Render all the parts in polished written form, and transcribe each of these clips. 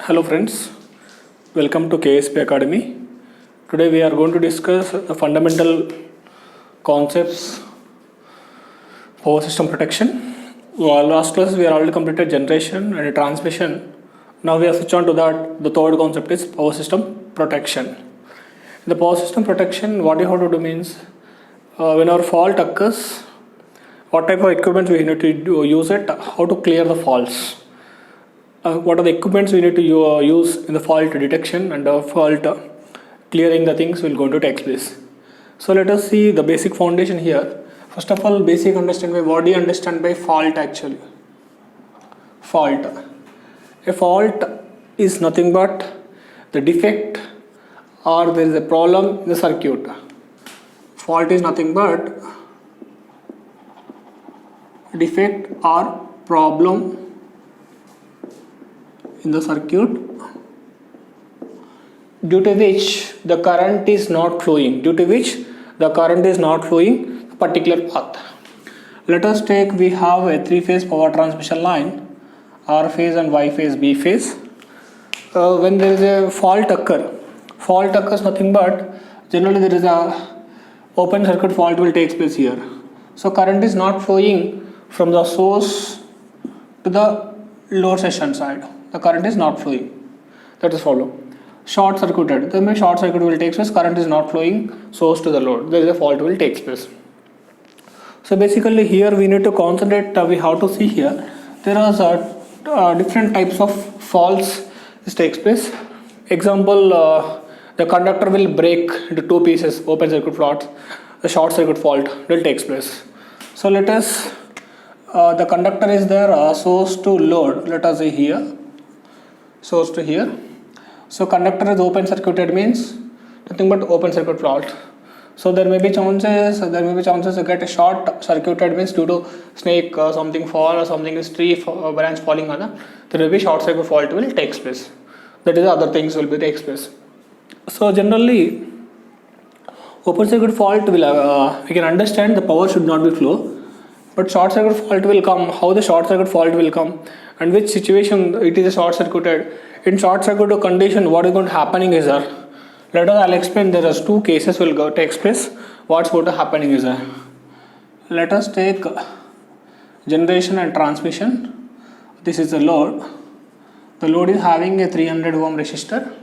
Hello friends, welcome to KSP Academy. Today we are going to discuss the fundamental concepts power system protection. Last class we are already completed generation and transmission. Now we are switch on to that. The third concept is power system protection. In the power system protection, what you have to do means when our fault occurs, what type of equipment we need to use it, how to clear the faults. What are the equipments we need to use in the fault detection and fault clearing the things will going to take place. So let us see the basic foundation here. First of all, basic understand by what do you understand by fault actually? Fault. A fault is nothing but the defect or there is a problem in the circuit. Fault is nothing but defect or problem in the circuit due to which the current is not flowing, a particular path. Let us take, we have a three-phase power transmission line, R phase and Y phase, B phase. When there is a fault occurs nothing but generally there is a open circuit fault will take place here. So current is not flowing from the source to the load session side. The current is not flowing. That is follow. Short circuited. Then short circuit will take place. Current is not flowing source to the load. There is a fault will take place. So basically here we need to concentrate. We have to see here. There are different types of faults. This takes place. Example: the conductor will break into two pieces. Open circuit fault. The short circuit fault will take place. So let us. The conductor is there. Source to load. Let us say here. Source to here. So conductor is open circuited means nothing but open circuit fault. So there may be chances to get a short circuited means due to snake something fall or something is tree branch falling on there will be short circuit fault will take place. That is other things will be takes place. So generally open circuit fault will we can understand the power should not be flow, but short circuit fault will come. How the short circuit fault will come and which situation it is a short circuited. In short circuit condition, what is going to happening is I'll explain. There are two cases will go takes place. What's going to happening is let us take generation and transmission. This is the load. The load is having a 300 ohm resistor.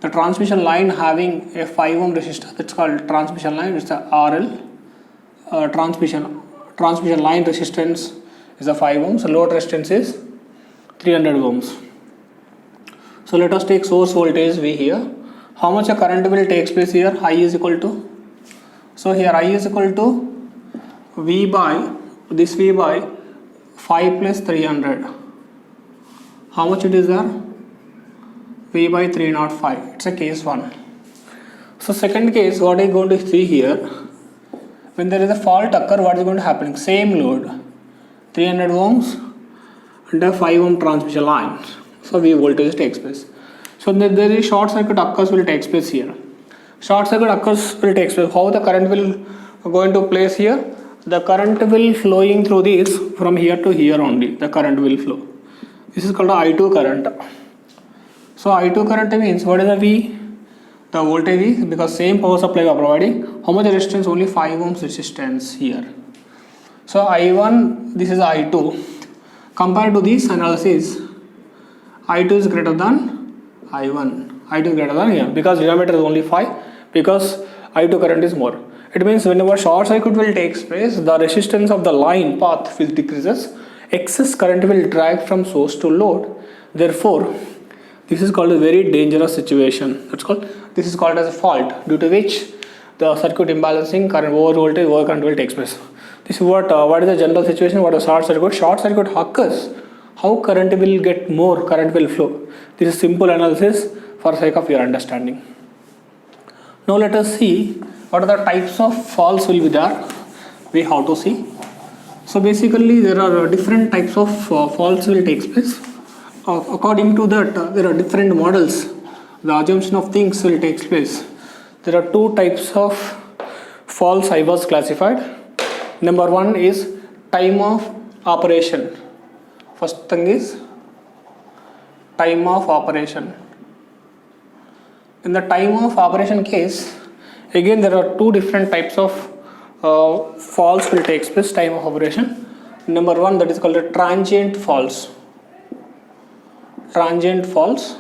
The transmission line having a 5 ohm resistor. That's called transmission line. It's a RL. Transmission line resistance is a 5 ohms. So load resistance is 300 ohms. So let us take source voltage V here. How much a current will takes place here? I is equal to. So here I is equal to V by 5 plus 300. How much it is there? V by 305. It's a case 1. So second case, what are you going to see here? When there is a fault occur, what is going to happen? Same load, 300 ohms and a 5 ohm transmission line. So V voltage takes place. So there is short circuit occurs will take place here. Short circuit occurs will take place. How the current will go into place here? The current will flowing through this from here to here only. The current will flow. This is called a I2 current. So I2 current means what is the V? The voltage V, because same power supply we are providing. How much resistance? Only 5 ohms resistance here. So I1, this is I2. Compared to this analysis, I2 is greater than I1. I2 is greater than here because denominator is only 5 because I2 current is more. It means whenever short circuit will take place, the resistance of the line path will decreases. Excess current will drag from source to load. Therefore, this is called a very dangerous situation. This is called as a fault due to which the circuit imbalancing current over voltage over current will take place. This is what is the general situation. What is short circuit? Short circuit occurs. How current will get more, current will flow. This is simple analysis for sake of your understanding. Now let us see what are the types of faults will be there. We have to see. So basically there are different types of faults will take place. According to that there are different models. The assumption of things will take place. There are two types of faults I was classified. Number one is time of operation. First thing is time of operation. In the time of operation case, again there are two different types of falls will take place time of operation. Number one, that is called a transient falls. Transient falls.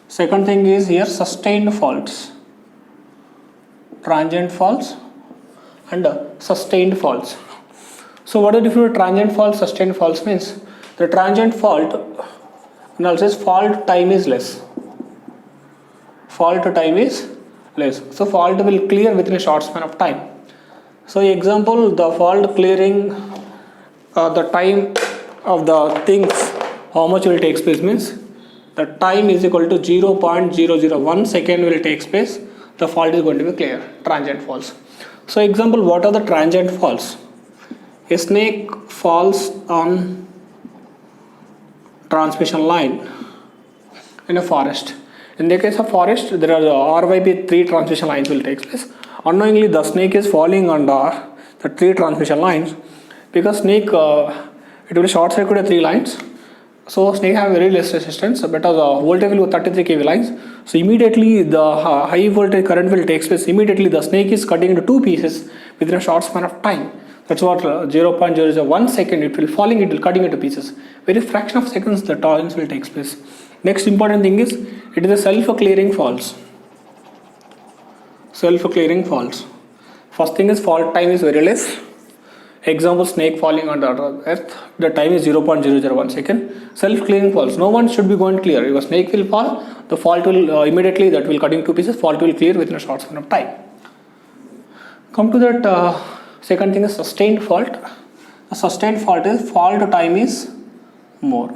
Second thing is here sustained faults. Transient falls and sustained faults. So what is the difference between transient fault, sustained faults means? The transient fault analysis fault time is less. Fault time is less. So fault will clear within a short span of time. So example, the fault clearing the time of the things, how much will take place means the time is equal to 0.001 second will take place. The fault is going to be clear. Transient faults. So example, what are the transient faults? A snake falls on transmission line in a forest. In the case of forest, there are RYP 3 transmission lines will take place. Unknowingly, the snake is falling under the 3 transmission lines because snake it will short circuit the 3 lines. So snake have very less resistance, but the voltage will be 33 kV lines. So immediately the high voltage current will take place. Immediately the snake is cutting into 2 pieces within a short span of time. That's what 0.001 second it will falling, it will cutting into pieces. Very fraction of seconds the tolerance will take place. Next important thing is it is a self-clearing faults. Self-clearing faults. First thing is fault time is very less. Example, snake falling under earth, the time is 0.001 second. Self-clearing faults. No one should be going to clear. If a snake will fall, the fault will immediately that will cut into 2 pieces. Fault will clear within a short span of time. Come to that second thing is sustained fault. A sustained fault is fault time is more.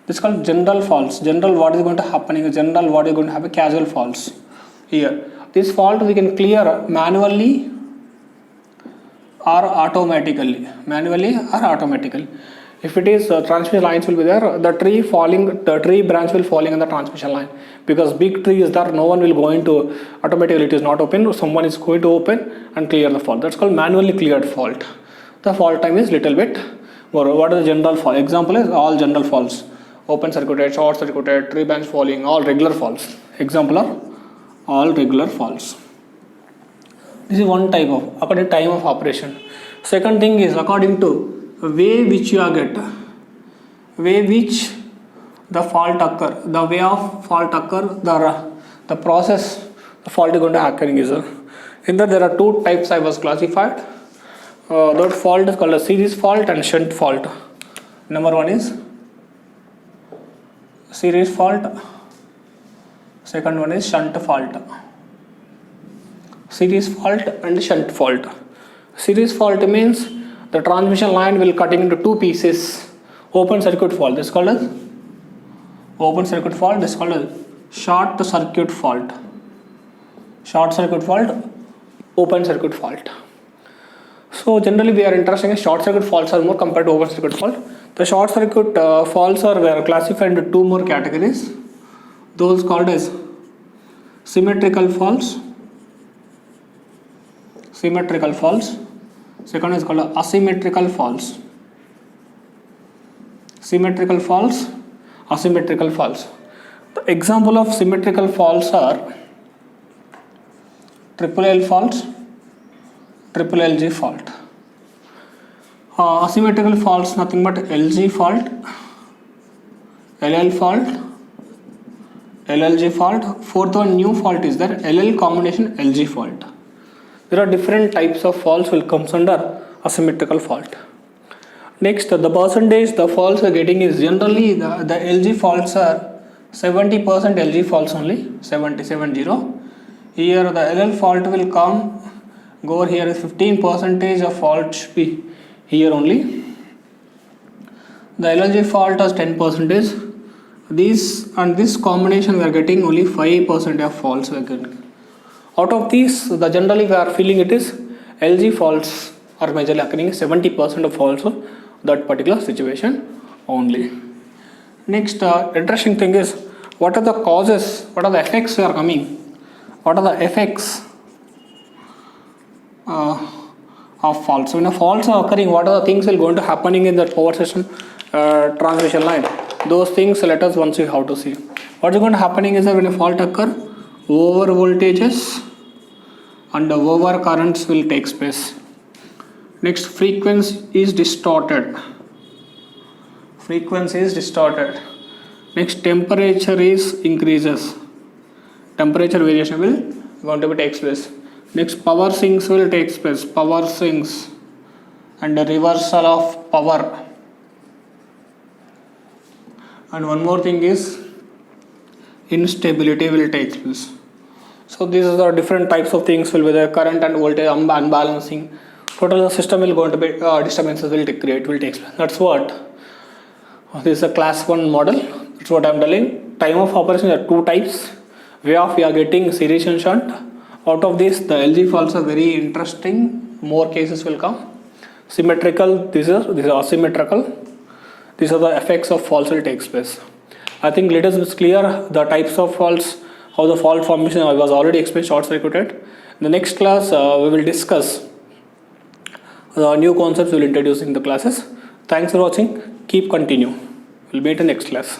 This is called general faults. General, what is going to happen in general, what is going to happen, casual faults. Here, this fault we can clear manually or automatically. Manually or automatically. If it is transmission lines will be there, the tree branch will falling on the transmission line because big tree is there. No one will go into automatically. It is not open. Someone is going to open and clear the fault. That's called manually cleared fault. The fault time is little bit more. What is the general fault? Example is all general faults. Open circuited, short circuited, tree branch falling, all regular faults. Example are all regular faults. This is one type of according to time of operation. Second thing is according to way which you are get, way which the fault occur, the way of fault occur, the process the fault is going to occurring is in that there are 2 types I was classified. That fault is called a series fault and shunt fault. Number one is series fault, second one is shunt fault. Series fault and shunt fault. Series fault means the transmission line will cutting into 2 pieces. Open circuit fault. This is called as open circuit fault. This is called as short circuit fault. Short circuit fault, open circuit fault. So generally we are interested in short circuit faults are more compared to open circuit fault. The short circuit faults are classified into 2 more categories. Those called as symmetrical faults. Symmetrical faults. Second is called asymmetrical faults. Symmetrical faults, asymmetrical faults. The example of symmetrical faults are triple L faults, triple LG fault. Asymmetrical faults nothing but LG fault, LL fault, LLG fault. Fourth one new fault is there, LL combination LG fault. There are different types of faults will comes under asymmetrical fault. Next, the percentage the faults are getting is generally the LG faults are 70% LG faults only, 70. Here the LL fault will come, go over here is 15% of fault should be here only. The LLG fault is 10%. These and this combination we are getting only 5% of faults we are getting. Out of these, the generally we are feeling it is LG faults are majorly occurring 70% of faults of that particular situation only. Next, interesting thing is what are the causes, what are the effects we are coming, what are the effects of faults. So when a faults are occurring, what are the things will going to happening in that power system transmission line? Those things let us once you have to see. What is going to happening is that when a fault occur, over voltages and over currents will take place. Next, frequency is distorted. Frequency is distorted. Next, temperature is increases. Temperature variation will going to be takes place. Next, power sinks will take place. Power sinks and the reversal of power. And one more thing is instability will take place. So these are the different types of things will be the current and voltage unbalancing. Total system will going to be disturbances will take place. That's what this is a class 1 model. That's what I'm telling. Time of operation are two types. Way of we are getting series and shunt. Out of this, the LG faults are very interesting. More cases will come. Symmetrical. These are asymmetrical. These are the effects of faults will take place. I think let us clear the types of faults, how the fault formation I was already explained, short circuited. In the next class, we will discuss the new concepts we will introduce in the classes. Thanks for watching. Keep continue. We'll meet in the next class.